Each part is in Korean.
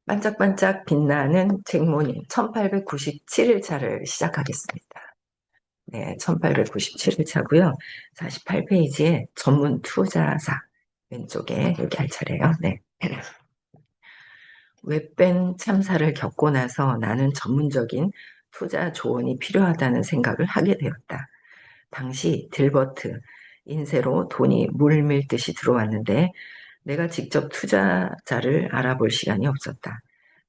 반짝반짝 빛나는 잭모닝 1897일차를 시작하겠습니다. 네, 1897일차고요. 48페이지에 전문 투자사 왼쪽에 여기 할 차례예요. 네. 웹밴 참사를 겪고 나서 나는 전문적인 투자 조언이 필요하다는 생각을 하게 되었다. 당시 딜버트 인쇄로 돈이 물밀듯이 들어왔는데 내가 직접 투자자를 알아볼 시간이 없었다.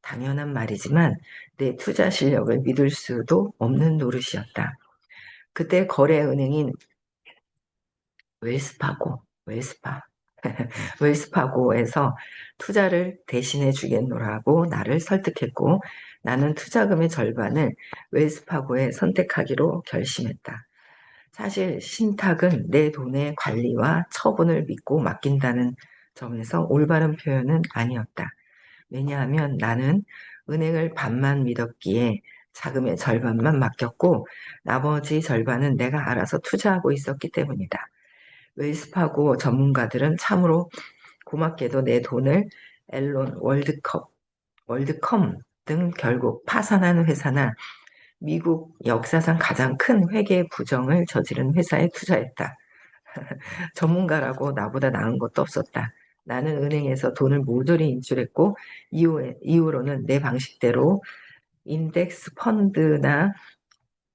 당연한 말이지만 내 투자 실력을 믿을 수도 없는 노릇이었다. 그때 거래은행인 웰스파고, 웰스파고에서 투자를 대신해 주겠노라고 나를 설득했고 나는 투자금의 절반을 웰스파고에 선택하기로 결심했다. 사실 신탁은 내 돈의 관리와 처분을 믿고 맡긴다는 점에서 올바른 표현은 아니었다. 왜냐하면 나는 은행을 반만 믿었기에 자금의 절반만 맡겼고 나머지 절반은 내가 알아서 투자하고 있었기 때문이다. 웰스파고 전문가들은 참으로 고맙게도 내 돈을 앨런 월드컴 등 결국 파산한 회사나 미국 역사상 가장 큰 회계 부정을 저지른 회사에 투자했다. 전문가라고 나보다 나은 것도 없었다. 나는 은행에서 돈을 모조리 인출했고 이후로는 내 방식대로 인덱스 펀드나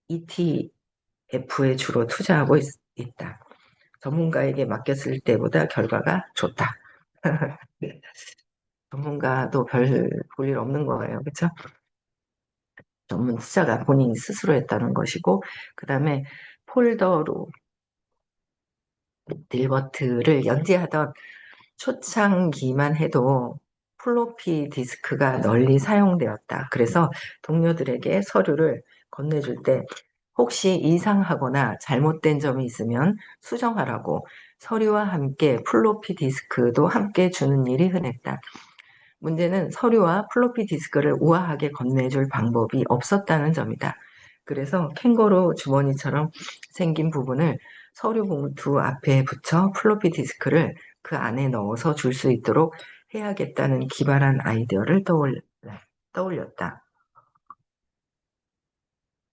ETF에 주로 투자하고 있다. 전문가에게 맡겼을 때보다 결과가 좋다. 전문가도 별 볼 일 없는 거예요. 그렇죠? 전문 투자가 본인이 스스로 했다는 것이고 그 다음에 폴더로 딜버트를 연재하던 초창기만 해도 플로피 디스크가 널리 사용되었다. 그래서 동료들에게 서류를 건네줄 때 혹시 이상하거나 잘못된 점이 있으면 수정하라고 서류와 함께 플로피 디스크도 함께 주는 일이 흔했다. 문제는 서류와 플로피 디스크를 우아하게 건네줄 방법이 없었다는 점이다. 그래서 캥거루 주머니처럼 생긴 부분을 서류 봉투 앞에 붙여 플로피 디스크를 그 안에 넣어서 줄 수 있도록 해야겠다는 기발한 아이디어를 떠올렸다.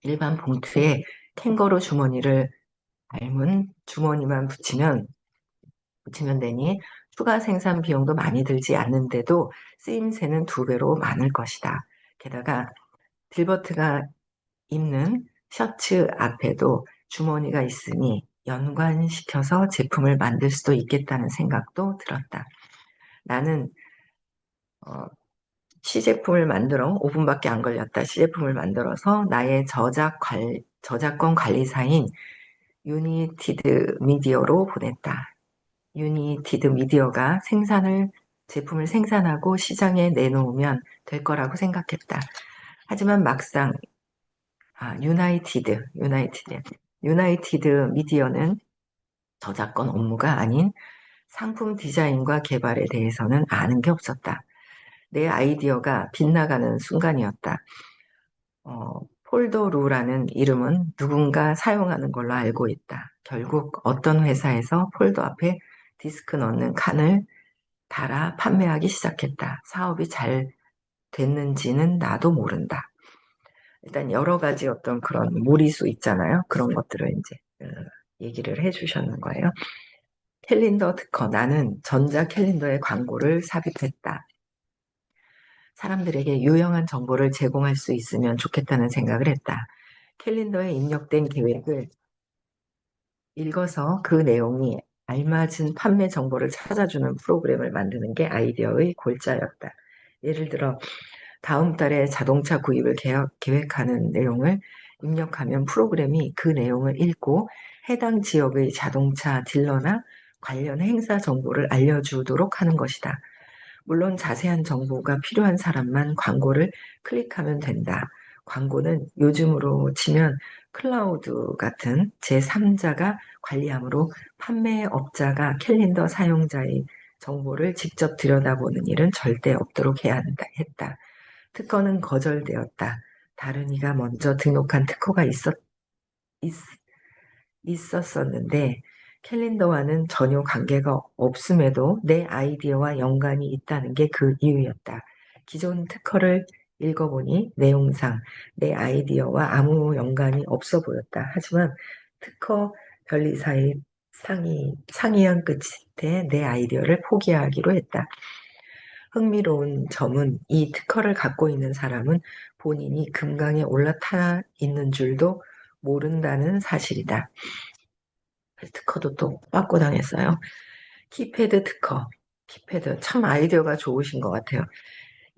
일반 봉투에 캥거루 주머니를 닮은 주머니만 붙이면 되니 추가 생산 비용도 많이 들지 않는데도 쓰임새는 2배로 많을 것이다. 게다가 딜버트가 입는 셔츠 앞에도 주머니가 있으니 연관시켜서 제품을 만들 수도 있겠다는 생각도 들었다. 나는 시제품을 만들어 5분밖에 안 걸렸다. 시제품을 만들어서 나의 저작권 관리사인 유니티드 미디어로 보냈다. 유니티드 미디어가 제품을 생산하고 시장에 내놓으면 될 거라고 생각했다. 하지만 막상 유나이티드 미디어는 저작권 업무가 아닌 상품 디자인과 개발에 대해서는 아는 게 없었다. 내 아이디어가 빗나가는 순간이었다. 폴더루라는 이름은 누군가 사용하는 걸로 알고 있다. 결국 어떤 회사에서 폴더 앞에 디스크 넣는 칸을 달아 판매하기 시작했다. 사업이 잘 됐는지는 나도 모른다. 일단 여러 가지 어떤 그런 무리수 있잖아요. 그런 것들을 이제 얘기를 해주셨는 거예요. 캘린더 특허. 나는 전자 캘린더의 광고를 삽입했다. 사람들에게 유용한 정보를 제공할 수 있으면 좋겠다는 생각을 했다. 캘린더에 입력된 계획을 읽어서 그 내용이 알맞은 판매 정보를 찾아주는 프로그램을 만드는 게 아이디어의 골자였다. 예를 들어 다음 달에 자동차 구입을 계획하는 내용을 입력하면 프로그램이 그 내용을 읽고 해당 지역의 자동차 딜러나 관련 행사 정보를 알려주도록 하는 것이다. 물론 자세한 정보가 필요한 사람만 광고를 클릭하면 된다. 광고는 요즘으로 치면 클라우드 같은 제3자가 관리하므로 판매업자가 캘린더 사용자의 정보를 직접 들여다보는 일은 절대 없도록 해야 했다. 특허는 거절되었다. 다른 이가 먼저 등록한 특허가 있었었는데 캘린더와는 전혀 관계가 없음에도 내 아이디어와 연관이 있다는 게 그 이유였다. 기존 특허를 읽어보니 내용상 내 아이디어와 아무 연관이 없어 보였다. 하지만 특허 변리사의 상의한 끝에 내 아이디어를 포기하기로 했다. 흥미로운 점은 이 특허를 갖고 있는 사람은 본인이 금강에 올라타 있는 줄도 모른다는 사실이다. 특허도 또 빠꾸 당했어요. 키패드 특허. 키패드 참 아이디어가 좋으신 것 같아요.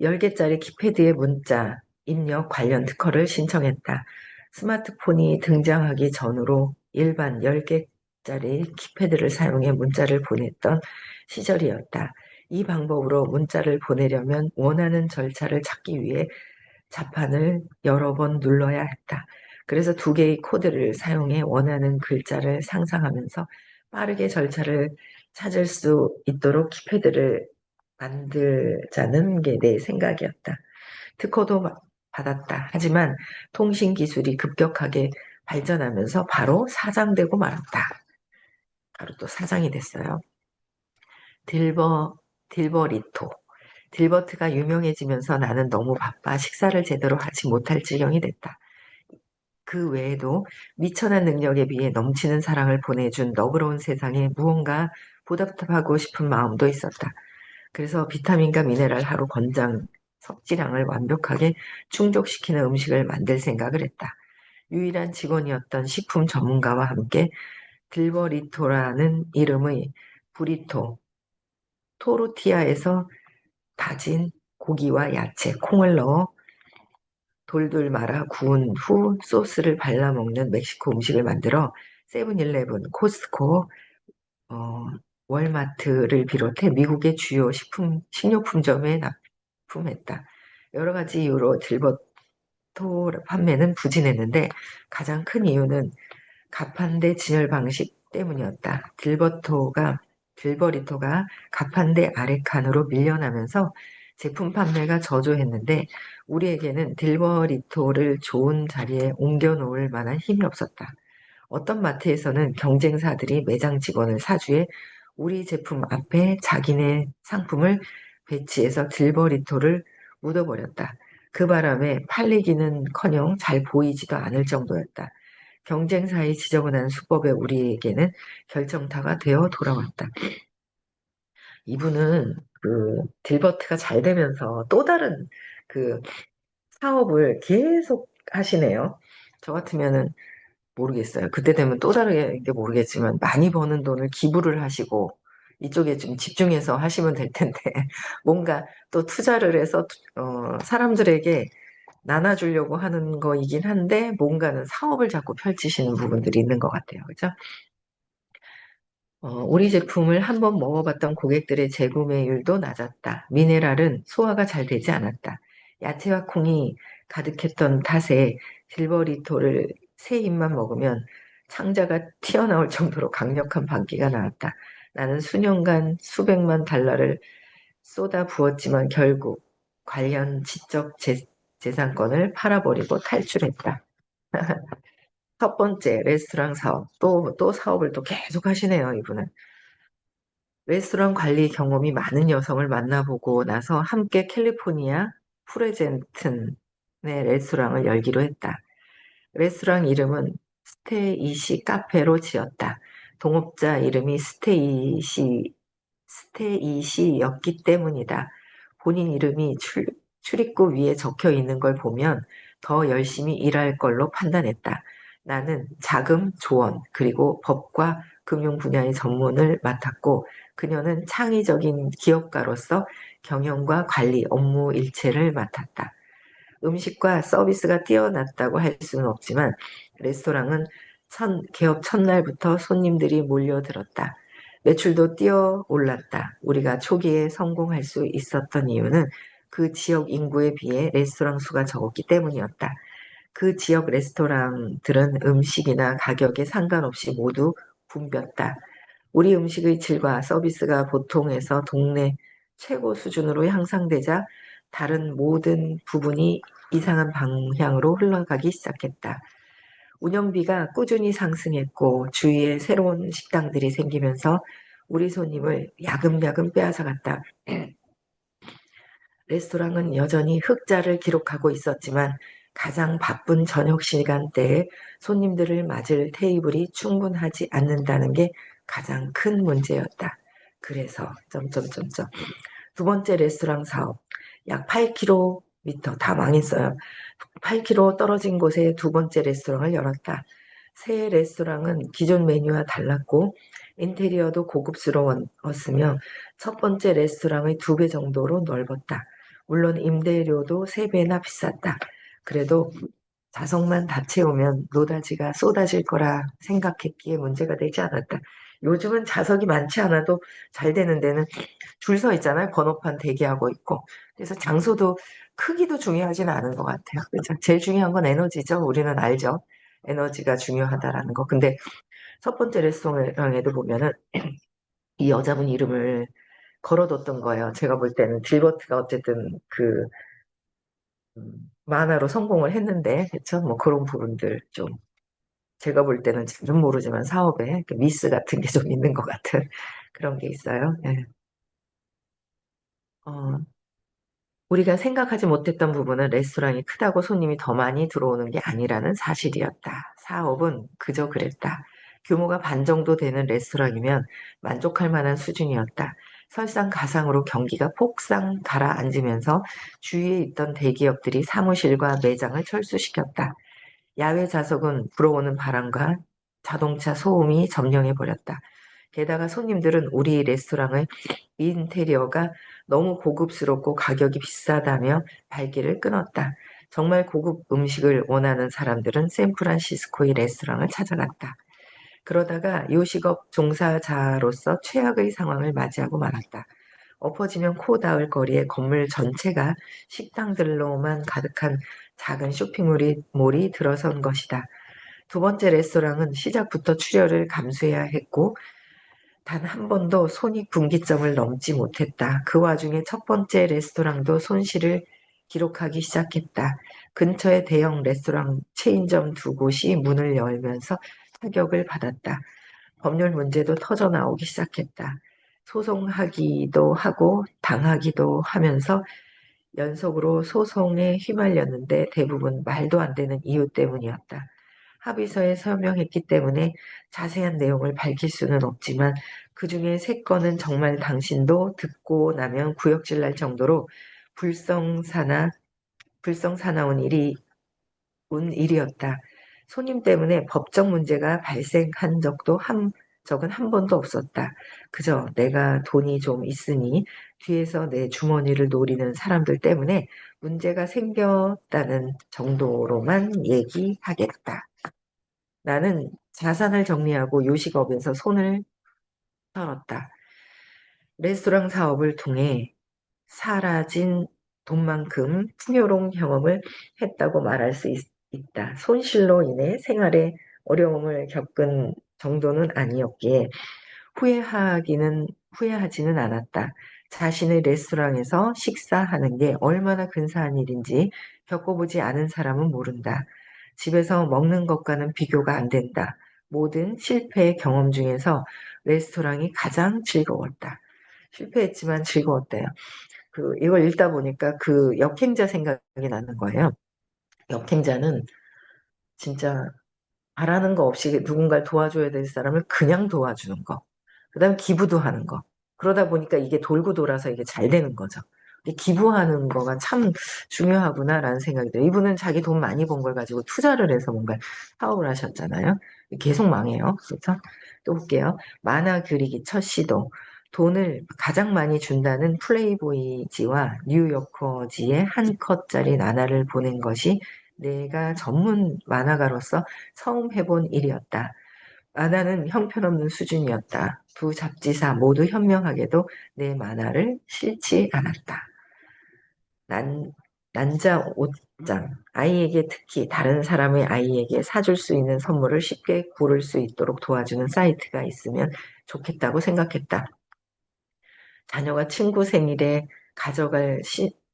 10개짜리 키패드의 문자 입력 관련 특허를 신청했다. 스마트폰이 등장하기 전으로 일반 10개짜리 키패드를 사용해 문자를 보냈던 시절이었다. 이 방법으로 문자를 보내려면 원하는 절차를 찾기 위해 자판을 여러 번 눌러야 했다. 그래서 2개의 코드를 사용해 원하는 글자를 상상하면서 빠르게 절차를 찾을 수 있도록 키패드를 만들자는 게 내 생각이었다. 특허도 받았다. 하지만 통신 기술이 급격하게 발전하면서 바로 사장되고 말았다. 바로 또 사장이 됐어요. 딜버리토. 딜버트가 유명해지면서 나는 너무 바빠 식사를 제대로 하지 못할 지경이 됐다. 그 외에도 미천한 능력에 비해 넘치는 사랑을 보내준 너그러운 세상에 무언가 보답하고 싶은 마음도 있었다. 그래서 비타민과 미네랄 하루 권장 섭취량을 완벽하게 충족시키는 음식을 만들 생각을 했다. 유일한 직원이었던 식품 전문가와 함께 딜버리토라는 이름의 브리토, 토르티아에서 다진 고기와 야채, 콩을 넣어 돌돌 말아 구운 후 소스를 발라 먹는 멕시코 음식을 만들어 세븐일레븐, 코스트코, 어, 월마트를 비롯해 미국의 주요 식료품점에 납품했다. 여러 가지 이유로 딜버토 판매는 부진했는데 가장 큰 이유는 가판대 진열 방식 때문이었다. 딜버리토가 가판대 아래 칸으로 밀려나면서 제품 판매가 저조했는데 우리에게는 딜버리토를 좋은 자리에 옮겨 놓을 만한 힘이 없었다. 어떤 마트에서는 경쟁사들이 매장 직원을 사주해 우리 제품 앞에 자기네 상품을 배치해서 딜버리토를 묻어버렸다. 그 바람에 팔리기는커녕 잘 보이지도 않을 정도였다. 경쟁사의 지저분한 수법에 우리에게는 결정타가 되어 돌아왔다. 이분은 그 딜버트가 잘 되면서 또 다른 그 사업을 계속 하시네요. 저 같으면은 모르겠어요. 그때 되면 또 다르게 모르겠지만 많이 버는 돈을 기부를 하시고 이쪽에 좀 집중해서 하시면 될 텐데 뭔가 또 투자를 해서 사람들에게 나눠주려고 하는 거이긴 한데 뭔가는 사업을 자꾸 펼치시는 부분들이 있는 것 같아요. 그죠? 우리 제품을 한번 먹어봤던 고객들의 재구매율도 낮았다. 미네랄은 소화가 잘 되지 않았다. 야채와 콩이 가득했던 탓에 딜버리토를 세 입만 먹으면 창자가 튀어나올 정도로 강력한 반기가 나왔다. 나는 수년간 수백만 달러를 쏟아 부었지만 결국 관련 지적 재산권을 팔아버리고 탈출했다. 첫 번째 레스토랑 사업. 또 사업을 또 계속 하시네요, 이분은. 레스토랑 관리 경험이 많은 여성을 만나보고 나서 함께 캘리포니아 프레젠튼의 레스토랑을 열기로 했다. 레스토랑 이름은 스테이시 카페로 지었다. 동업자 이름이 스테이시였기 때문이다. 본인 이름이 출입구 위에 적혀 있는 걸 보면 더 열심히 일할 걸로 판단했다. 나는 자금, 조언, 그리고 법과 금융 분야의 전문을 맡았고 그녀는 창의적인 기업가로서 경영과 관리, 업무 일체를 맡았다. 음식과 서비스가 뛰어났다고 할 수는 없지만 레스토랑은 개업 첫날부터 손님들이 몰려들었다. 매출도 뛰어 올랐다. 우리가 초기에 성공할 수 있었던 이유는 그 지역 인구에 비해 레스토랑 수가 적었기 때문이었다. 그 지역 레스토랑들은 음식이나 가격에 상관없이 모두 붐볐다. 우리 음식의 질과 서비스가 보통에서 동네 최고 수준으로 향상되자 다른 모든 부분이 이상한 방향으로 흘러가기 시작했다. 운영비가 꾸준히 상승했고 주위에 새로운 식당들이 생기면서 우리 손님을 야금야금 빼앗아갔다. 레스토랑은 여전히 흑자를 기록하고 있었지만 가장 바쁜 저녁 시간대에 손님들을 맞을 테이블이 충분하지 않는다는 게 가장 큰 문제였다. 그래서 점점점점 두 번째 레스토랑 사업 약 8km 다 망했어요. 8km 떨어진 곳에 두 번째 레스토랑을 열었다. 새 레스토랑은 기존 메뉴와 달랐고 인테리어도 고급스러웠으며 첫 번째 레스토랑의 2배 정도로 넓었다. 물론 임대료도 3배나 비쌌다. 그래도 좌석만 다 채우면 노다지가 쏟아질 거라 생각했기에 문제가 되지 않았다. 요즘은 좌석이 많지 않아도 잘 되는 데는 줄 서 있잖아요. 번호판 대기하고 있고. 그래서 장소도 크기도 중요하진 않은 것 같아요. 그죠? 제일 중요한 건 에너지죠. 우리는 알죠. 에너지가 중요하다라는 거. 근데 첫 번째 레스토랑에도 보면은 이 여자분 이름을 걸어뒀던 거예요. 제가 볼 때는 길버트가 어쨌든 그 만화로 성공을 했는데, 그쵸? 뭐 그런 부분들 좀 제가 볼 때는 잘은 모르지만 사업에 그 미스 같은 게 좀 있는 것 같은 그런 게 있어요. 예. 어, 우리가 생각하지 못했던 부분은 레스토랑이 크다고 손님이 더 많이 들어오는 게 아니라는 사실이었다. 사업은 그저 그랬다. 규모가 반 정도 되는 레스토랑이면 만족할 만한 수준이었다. 설상가상으로 경기가 폭삭 가라앉으면서 주위에 있던 대기업들이 사무실과 매장을 철수시켰다. 야외 좌석은 불어오는 바람과 자동차 소음이 점령해버렸다. 게다가 손님들은 우리 레스토랑의 인테리어가 너무 고급스럽고 가격이 비싸다며 발길을 끊었다. 정말 고급 음식을 원하는 사람들은 샌프란시스코의 레스토랑을 찾아갔다. 그러다가 요식업 종사자로서 최악의 상황을 맞이하고 말았다. 엎어지면 코 닿을 거리에 건물 전체가 식당들로만 가득한 작은 쇼핑몰이 들어선 것이다. 두 번째 레스토랑은 시작부터 출혈을 감수해야 했고 단 한 번도 손익분기점을 넘지 못했다. 그 와중에 첫 번째 레스토랑도 손실을 기록하기 시작했다. 근처에 대형 레스토랑 체인점 두 곳이 문을 열면서 타격을 받았다. 법률 문제도 터져 나오기 시작했다. 소송하기도 하고 당하기도 하면서 연속으로 소송에 휘말렸는데 대부분 말도 안 되는 이유 때문이었다. 합의서에 서명했기 때문에 자세한 내용을 밝힐 수는 없지만 그중에 세 건은 정말 당신도 듣고 나면 구역질 날 정도로 불성사나 불성사나운 일이었다. 손님 때문에 법적 문제가 발생한 적은 한 번도 없었다. 그저 내가 돈이 좀 있으니 뒤에서 내 주머니를 노리는 사람들 때문에 문제가 생겼다는 정도로만 얘기하겠다. 나는 자산을 정리하고 요식업에서 손을 털었다. 레스토랑 사업을 통해 사라진 돈만큼 풍요로운 경험을 했다고 말할 수 있다. 손실로 인해 생활에 어려움을 겪은 정도는 아니었기에 후회하지는 않았다. 자신의 레스토랑에서 식사하는 게 얼마나 근사한 일인지 겪어보지 않은 사람은 모른다. 집에서 먹는 것과는 비교가 안 된다. 모든 실패의 경험 중에서 레스토랑이 가장 즐거웠다. 실패했지만 즐거웠대요. 이걸 읽다 보니까 그 역행자 생각이 나는 거예요. 역행자는 진짜 바라는 거 없이 누군가를 도와줘야 될 사람을 그냥 도와주는 거. 그다음에 기부도 하는 거. 그러다 보니까 이게 돌고 돌아서 이게 잘 되는 거죠. 기부하는 거가 참 중요하구나라는 생각이 들어요. 이분은 자기 돈 많이 번 걸 가지고 투자를 해서 뭔가 사업을 하셨잖아요. 계속 망해요. 그래서 또 볼게요. 만화 그리기 첫 시도. 돈을 가장 많이 준다는 플레이보이지와 뉴요커지의 한 컷짜리 나날을 보낸 것이 내가 전문 만화가로서 처음 해본 일이었다. 만화는 형편없는 수준이었다. 두 잡지사 모두 현명하게도 내 만화를 싫지 않았다. 난, 난자 옷장. 아이에게 특히 다른 사람의 아이에게 사줄 수 있는 선물을 쉽게 고를 수 있도록 도와주는 사이트가 있으면 좋겠다고 생각했다. 자녀가 친구 생일에 가져갈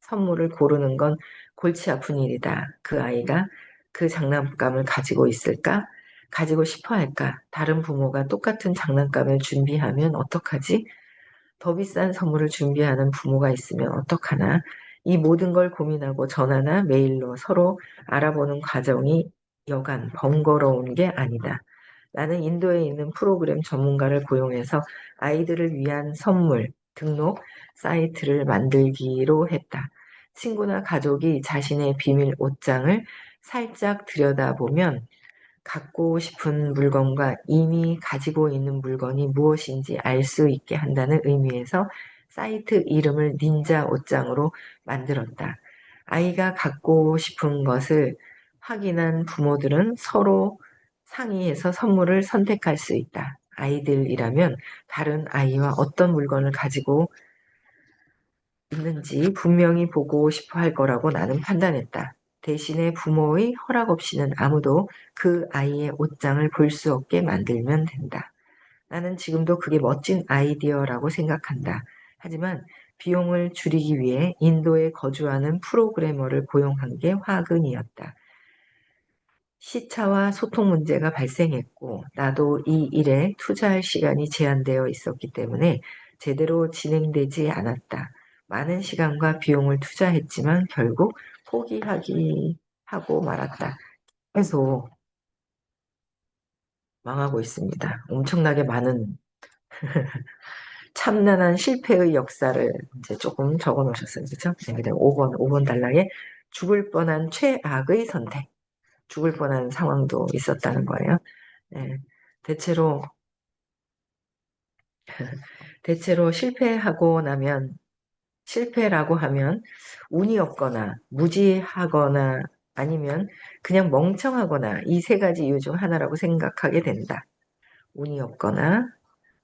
선물을 고르는 건 골치 아픈 일이다. 그 아이가 그 장난감을 가지고 있을까? 가지고 싶어 할까? 다른 부모가 똑같은 장난감을 준비하면 어떡하지? 더 비싼 선물을 준비하는 부모가 있으면 어떡하나? 이 모든 걸 고민하고 전화나 메일로 서로 알아보는 과정이 여간 번거로운 게 아니다. 나는 인도에 있는 프로그램 전문가를 고용해서 아이들을 위한 선물, 등록, 사이트를 만들기로 했다. 친구나 가족이 자신의 비밀 옷장을 살짝 들여다보면 갖고 싶은 물건과 이미 가지고 있는 물건이 무엇인지 알 수 있게 한다는 의미에서 사이트 이름을 닌자 옷장으로 만들었다. 아이가 갖고 싶은 것을 확인한 부모들은 서로 상의해서 선물을 선택할 수 있다. 아이들이라면 다른 아이와 어떤 물건을 가지고 있는지 분명히 보고 싶어 할 거라고 나는 판단했다. 대신에 부모의 허락 없이는 아무도 그 아이의 옷장을 볼 수 없게 만들면 된다. 나는 지금도 그게 멋진 아이디어라고 생각한다. 하지만 비용을 줄이기 위해 인도에 거주하는 프로그래머를 고용한 게 화근이었다. 시차와 소통 문제가 발생했고 나도 이 일에 투자할 시간이 제한되어 있었기 때문에 제대로 진행되지 않았다. 많은 시간과 비용을 투자했지만 결국 포기하기 하고 말았다. 계속 망하고 있습니다. 엄청나게 많은 참난한 실패의 역사를 이제 조금 적어 놓으셨어요. 그렇죠? 네, 그다음 5번 단락에 죽을 뻔한 최악의 선택. 죽을 뻔한 상황도 있었다는 거예요. 네, 대체로 대체로 실패라고 하면 운이 없거나 무지하거나 아니면 그냥 멍청하거나 이 세 가지 이유 중 하나라고 생각하게 된다. 운이 없거나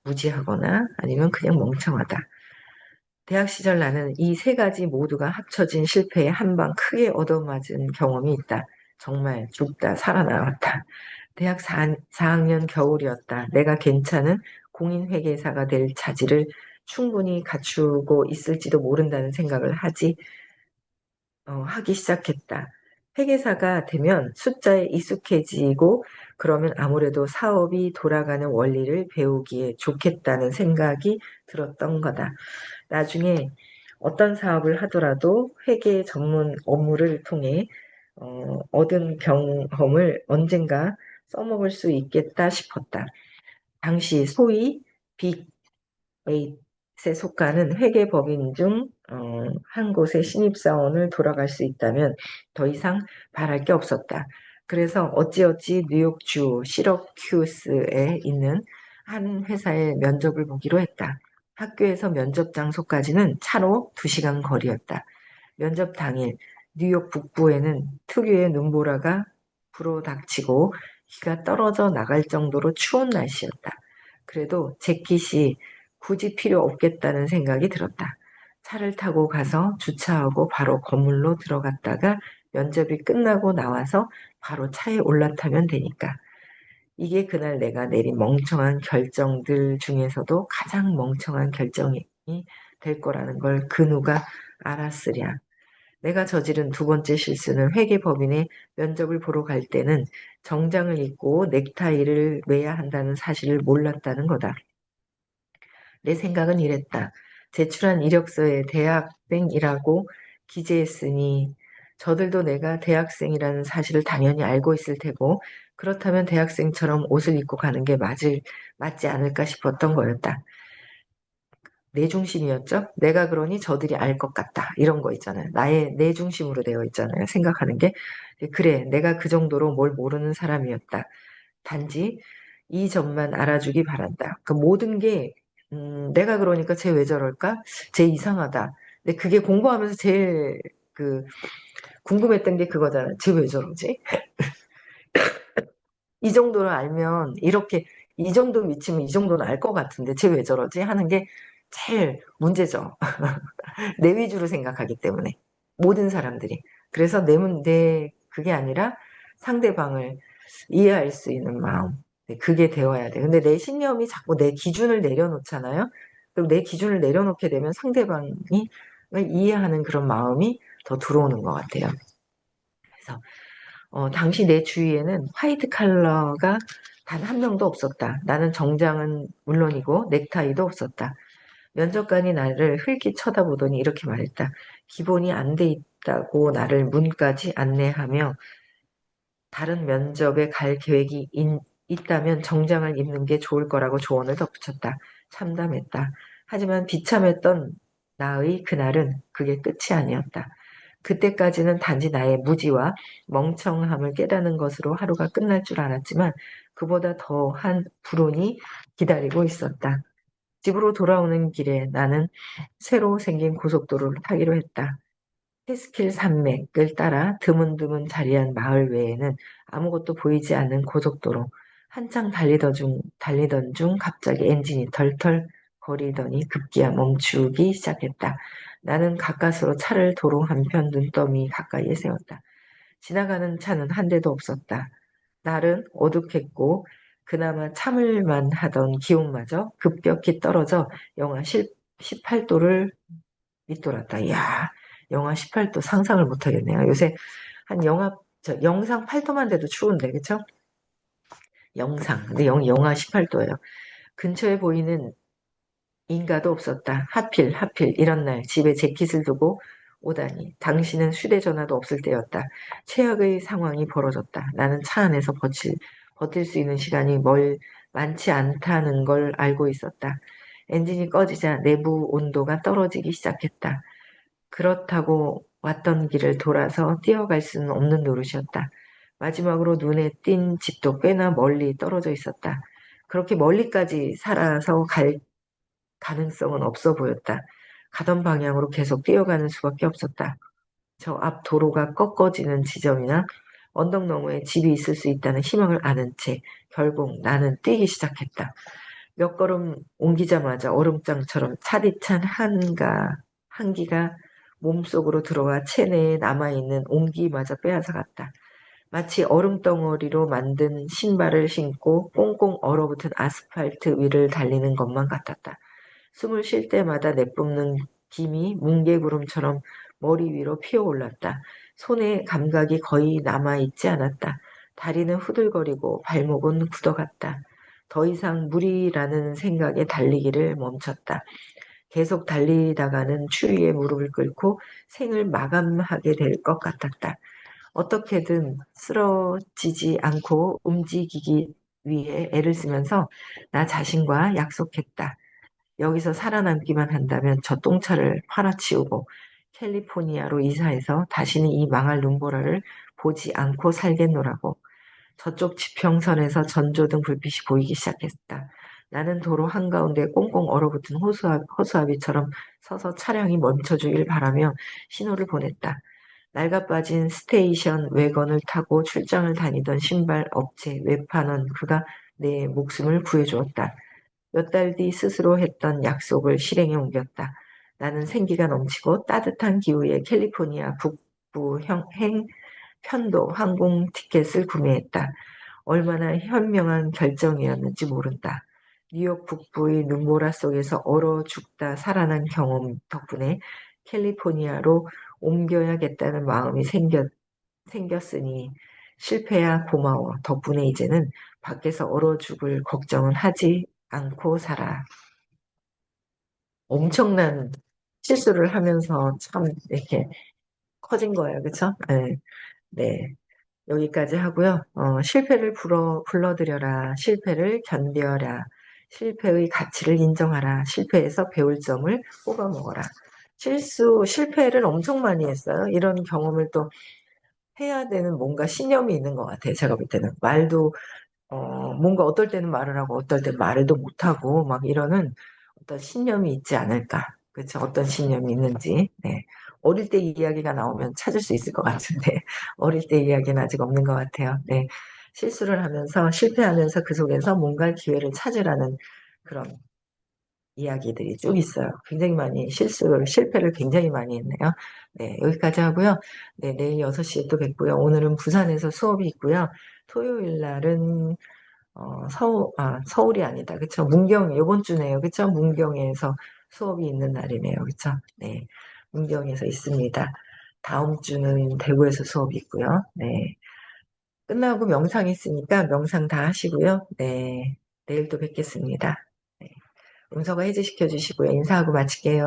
무지하거나 아니면 그냥 멍청하다. 대학 시절 나는 이 세 가지 모두가 합쳐진 실패에 한 방 크게 얻어맞은 경험이 있다. 정말 죽다 살아나왔다. 대학 4학년 겨울이었다. 내가 괜찮은 공인회계사가 될 자질을 충분히 갖추고 있을지도 모른다는 생각을 하기 시작했다. 회계사가 되면 숫자에 익숙해지고 그러면 아무래도 사업이 돌아가는 원리를 배우기에 좋겠다는 생각이 들었던 거다. 나중에 어떤 사업을 하더라도 회계 전문 업무를 통해 얻은 경험을 언젠가 써먹을 수 있겠다 싶었다. 당시 소위 빅 에잇에 속하는 회계법인 중 한 곳의 신입사원을 돌아갈 수 있다면 더 이상 바랄 게 없었다. 그래서 어찌어찌 뉴욕주 시러큐스에 있는 한 회사의 면접을 보기로 했다. 학교에서 면접 장소까지는 차로 2시간 거리였다. 면접 당일 뉴욕 북부에는 특유의 눈보라가 불어닥치고 비가 떨어져 나갈 정도로 추운 날씨였다. 그래도 재킷이 굳이 필요 없겠다는 생각이 들었다. 차를 타고 가서 주차하고 바로 건물로 들어갔다가 면접이 끝나고 나와서 바로 차에 올라타면 되니까. 이게 그날 내가 내린 멍청한 결정들 중에서도 가장 멍청한 결정이 될 거라는 걸 그 누가 알았으랴. 내가 저지른 두 번째 실수는 회계법인의 면접을 보러 갈 때는 정장을 입고 넥타이를 매야 한다는 사실을 몰랐다는 거다. 내 생각은 이랬다. 제출한 이력서에 대학생이라고 기재했으니 저들도 내가 대학생이라는 사실을 당연히 알고 있을 테고 그렇다면 대학생처럼 옷을 입고 가는 게 맞지 않을까 싶었던 거였다. 내 중심이었죠. 내가 그러니 저들이 알 것 같다. 이런 거 있잖아요. 내 중심으로 되어 있잖아요. 생각하는 게. 그래, 내가 그 정도로 뭘 모르는 사람이었다. 단지 이 점만 알아주기 바란다. 그 모든 게 내가 그러니까 쟤 왜 저럴까? 쟤 이상하다. 근데 그게 공부하면서 제일 그 궁금했던 게 그거잖아. 쟤 왜 저러지? 이 정도를 알면 이렇게 이 정도 미치면 이 정도는 알 것 같은데 쟤 왜 저러지? 하는 게 제일 문제죠. 내 위주로 생각하기 때문에 모든 사람들이. 그래서 그게 아니라 상대방을 이해할 수 있는 마음. 네, 그게 되어야 돼. 근데 내 신념이 자꾸 내 기준을 내려놓잖아요. 그럼 내 기준을 내려놓게 되면 상대방이 이해하는 그런 마음이 더 들어오는 것 같아요. 그래서 당시 내 주위에는 화이트 칼라가 단 한 명도 없었다. 나는 정장은 물론이고 넥타이도 없었다. 면접관이 나를 흘낏 쳐다보더니 이렇게 말했다. 기본이 안 돼 있다고 나를 문까지 안내하며 다른 면접에 갈 계획이 있다면 정장을 입는 게 좋을 거라고 조언을 덧붙였다. 참담했다. 하지만 비참했던 나의 그날은 그게 끝이 아니었다. 그때까지는 단지 나의 무지와 멍청함을 깨닫는 것으로 하루가 끝날 줄 알았지만 그보다 더한 불운이 기다리고 있었다. 집으로 돌아오는 길에 나는 새로 생긴 고속도로를 타기로 했다. 캐스킬 산맥을 따라 드문드문 자리한 마을 외에는 아무것도 보이지 않는 고속도로. 한창 달리던 중 갑자기 엔진이 덜덜 거리더니 급기야 멈추기 시작했다. 나는 가까스로 차를 도로 한편 눈더미 가까이에 세웠다. 지나가는 차는 한 대도 없었다. 날은 어둑했고 그나마 참을만 하던 기온마저 급격히 떨어져 영하 18도를 밑돌았다. 이야, 영하 18도 상상을 못하겠네요. 요새 한 영상 8도만 돼도 추운데, 그쵸? 영상. 근데 영하 18도예요. 근처에 보이는 인가도 없었다. 하필 이런 날 집에 재킷을 두고 오다니. 당신은 휴대전화도 없을 때였다. 최악의 상황이 벌어졌다. 나는 차 안에서 버틸 수 있는 시간이 많지 않다는 걸 알고 있었다. 엔진이 꺼지자 내부 온도가 떨어지기 시작했다. 그렇다고 왔던 길을 돌아서 뛰어갈 수는 없는 노릇이었다. 마지막으로 눈에 띈 집도 꽤나 멀리 떨어져 있었다. 그렇게 멀리까지 살아서 갈 가능성은 없어 보였다. 가던 방향으로 계속 뛰어가는 수밖에 없었다. 저 앞 도로가 꺾어지는 지점이나 언덕 너머에 집이 있을 수 있다는 희망을 아는 채 결국 나는 뛰기 시작했다. 몇 걸음 옮기자마자 얼음장처럼 차디찬 한기가 몸속으로 들어와 체내에 남아있는 온기마저 빼앗아갔다. 마치 얼음덩어리로 만든 신발을 신고 꽁꽁 얼어붙은 아스팔트 위를 달리는 것만 같았다. 숨을 쉴 때마다 내뿜는 김이 뭉게구름처럼 머리 위로 피어올랐다. 손에 감각이 거의 남아있지 않았다. 다리는 후들거리고 발목은 굳어갔다. 더 이상 무리라는 생각에 달리기를 멈췄다. 계속 달리다가는 추위에 무릎을 꿇고 생을 마감하게 될 것 같았다. 어떻게든 쓰러지지 않고 움직이기 위해 애를 쓰면서 나 자신과 약속했다. 여기서 살아남기만 한다면 저 똥차를 팔아치우고 캘리포니아로 이사해서 다시는 이 망할 눈보라를 보지 않고 살겠노라고. 저쪽 지평선에서 전조등 불빛이 보이기 시작했다. 나는 도로 한가운데 꽁꽁 얼어붙은 호수아비처럼 서서 차량이 멈춰주길 바라며 신호를 보냈다. 낡아빠진 스테이션 외건을 타고 출장을 다니던 신발 업체 외판원 그가 내 목숨을 구해주었다. 몇 달 뒤 스스로 했던 약속을 실행에 옮겼다. 나는 생기가 넘치고 따뜻한 기후에 캘리포니아 북부 편도 항공 티켓을 구매했다. 얼마나 현명한 결정이었는지 모른다. 뉴욕 북부의 눈보라 속에서 얼어 죽다 살아난 경험 덕분에 캘리포니아로 옮겨야겠다는 마음이 생겼으니 실패야 고마워. 덕분에 이제는 밖에서 얼어 죽을 걱정은 하지 않고 살아. 엄청난 실수를 하면서 참 이렇게 커진 거예요. 그쵸? 네. 네. 여기까지 하고요. 실패를 불러들여라. 실패를 견뎌라. 실패의 가치를 인정하라. 실패에서 배울 점을 뽑아 먹어라. 실패를 엄청 많이 했어요. 이런 경험을 또 해야 되는 뭔가 신념이 있는 것 같아요. 제가 볼 때는. 뭔가 어떨 때는 말을 하고 어떨 때는 말도 못하고 막 이러는 어떤 신념이 있지 않을까. 그렇죠. 어떤 신념이 있는지. 네. 어릴 때 이야기가 나오면 찾을 수 있을 것 같은데 어릴 때 이야기는 아직 없는 것 같아요. 네. 실수를 하면서 실패하면서 그 속에서 뭔가 기회를 찾으라는 그런 이야기들이 쭉 있어요. 굉장히 많이 실패를 굉장히 많이 했네요. 네, 여기까지 하고요. 네, 내일 6시에 또 뵙고요. 오늘은 부산에서 수업이 있고요. 토요일 날은 서울이 아니다. 그쵸? 이번 주네요. 그쵸? 문경에서 수업이 있는 날이네요. 그쵸? 네. 문경에서 있습니다. 다음 주는 대구에서 수업이 있고요. 네. 끝나고 명상 있으니까 명상 다 하시고요. 네. 내일 또 뵙겠습니다. 네. 음성어 해제시켜 주시고요. 인사하고 마칠게요.